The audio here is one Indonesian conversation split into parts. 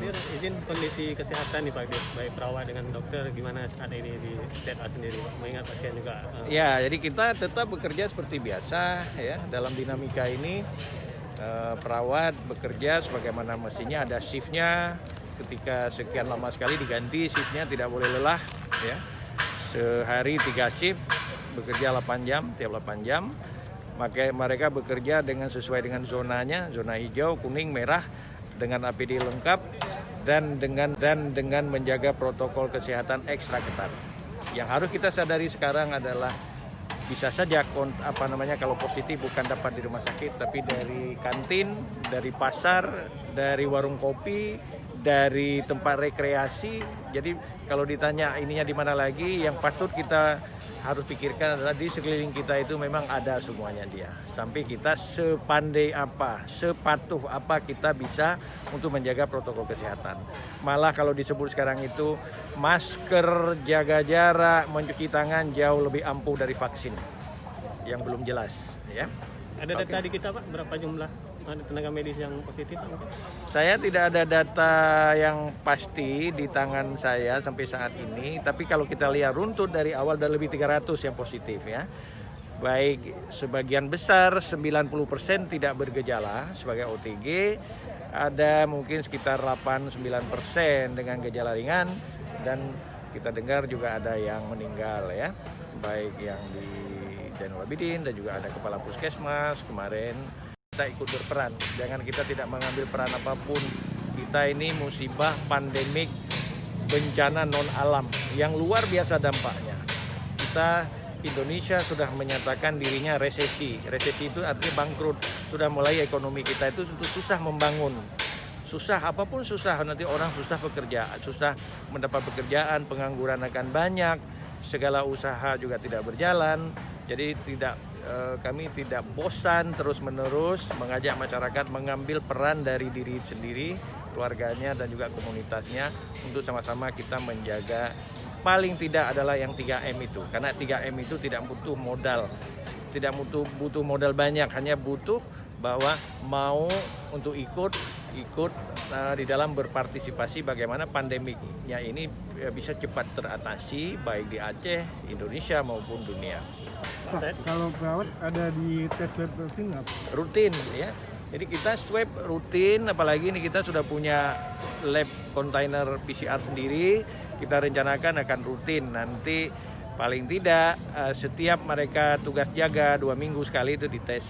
terakhir izin kondisi kesehatan nih Pak, baik perawat dengan dokter gimana saat ini di ZA sendiri Pak, mengingat pasien juga. Ya, jadi kita tetap bekerja seperti biasa ya dalam dinamika ini. Perawat bekerja sebagaimana mestinya, ada shiftnya, ketika sekian lama sekali diganti shiftnya, tidak boleh lelah ya. Sehari 3 shift, bekerja 8 jam, tiap 8 jam. Maka mereka bekerja sesuai dengan zonanya, zona hijau, kuning, merah, dengan APD lengkap dan dengan menjaga protokol kesehatan ekstra ketat. Yang harus kita sadari sekarang adalah bisa saja kalau positif bukan dapat di rumah sakit, tapi dari kantin, dari pasar, dari warung kopi, dari tempat rekreasi. Jadi kalau ditanya ininya di mana lagi, yang patut kita harus pikirkan adalah di sekeliling kita itu memang ada semuanya dia. Sampai kita sepandai apa, sepatuh apa kita bisa untuk menjaga protokol kesehatan. Malah kalau disebut sekarang itu masker, jaga jarak, mencuci tangan jauh lebih ampuh dari vaksin yang belum jelas. Ya. Ada data di kita Pak, berapa jumlah tenaga medis yang positif Pak? Saya tidak ada data yang pasti di tangan saya sampai saat ini, tapi kalau kita lihat runtut dari awal ada lebih 300 yang positif ya. Baik sebagian besar 90% tidak bergejala sebagai OTG, ada mungkin sekitar 8-9% dengan gejala ringan, dan kita dengar juga ada yang meninggal ya, baik yang di Zainul Abidin dan juga ada kepala puskesmas kemarin. Kita ikut berperan, jangan kita tidak mengambil peran apapun. Kita ini musibah pandemik, bencana non alam yang luar biasa dampaknya. Indonesia sudah menyatakan dirinya resesi. Resesi itu artinya bangkrut. Sudah mulai ekonomi kita itu susah membangun. Susah, apapun susah, nanti orang susah pekerjaan, susah mendapat pekerjaan, pengangguran akan banyak, segala usaha juga tidak berjalan. Jadi kami tidak bosan terus-menerus mengajak masyarakat mengambil peran dari diri sendiri, keluarganya dan juga komunitasnya untuk sama-sama kita menjaga, paling tidak adalah yang 3M itu. Karena 3M itu tidak butuh modal, tidak butuh modal banyak, hanya butuh bahwa mau untuk ikut di dalam berpartisipasi bagaimana pandemiknya ini bisa cepat teratasi baik di Aceh, Indonesia maupun dunia. Pak, kalau perawat ada di tes swab rutin nggak? Rutin ya. Jadi kita swab rutin, apalagi ini kita sudah punya lab kontainer PCR sendiri. Kita rencanakan akan rutin nanti, paling tidak setiap mereka tugas jaga 2 minggu sekali itu dites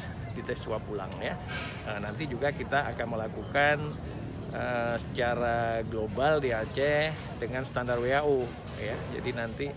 swab ulang ya. Nanti juga kita akan melakukan secara global di Aceh dengan standar WHO ya. Jadi nanti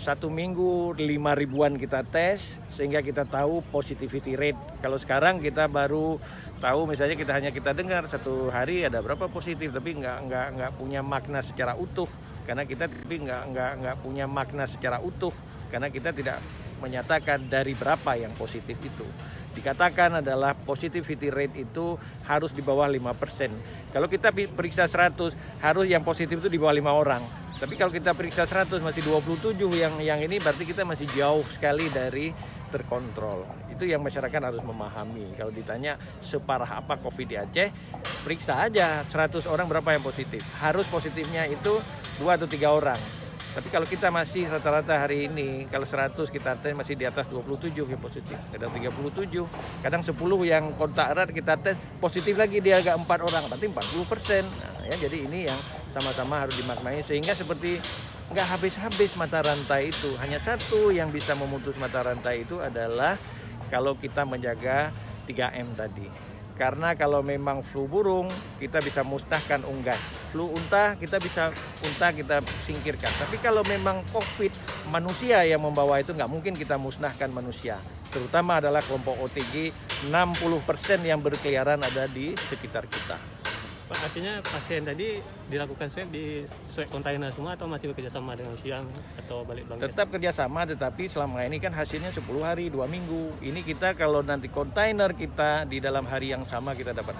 1 minggu 5.000-an kita tes sehingga kita tahu positivity rate. Kalau sekarang kita baru tahu, misalnya kita dengar 1 hari ada berapa positif, tapi nggak punya makna secara utuh karena kita nggak punya makna secara utuh karena kita tidak menyatakan dari berapa yang positif itu. Dikatakan adalah positivity rate itu harus di bawah 5%. Kalau kita periksa 100, harus yang positif itu di bawah 5 orang. Tapi kalau kita periksa 100 masih 27 yang ini, berarti kita masih jauh sekali dari terkontrol. Itu yang masyarakat harus memahami. Kalau ditanya separah apa COVID di Aceh, periksa aja 100 orang berapa yang positif. Harus positifnya itu 2 atau 3 orang. Tapi kalau kita masih rata-rata hari ini, kalau 100 kita tes masih di atas 27 yang positif. Kadang 37, kadang 10 yang kontak erat kita tes positif lagi, dia agak 4 orang, berarti 40%. Nah, ya, jadi ini yang sama-sama harus dimaknai sehingga seperti nggak habis-habis mata rantai itu. Hanya satu yang bisa memutus mata rantai itu adalah kalau kita menjaga 3M tadi. Karena kalau memang flu burung, kita bisa musnahkan unggas. Flu unta, kita singkirkan. Tapi kalau memang COVID, manusia yang membawa itu nggak mungkin kita musnahkan manusia. Terutama adalah kelompok OTG, 60% yang berkeliaran ada di sekitar kita. Pak, artinya pasien tadi dilakukan swab di swab kontainer semua atau masih bekerja sama dengan Siang atau balik bangkit? Tetap kerjasama, tetapi selama ini kan hasilnya 10 hari, 2 minggu. Ini kita kalau nanti kontainer kita di dalam hari yang sama kita dapat hasil.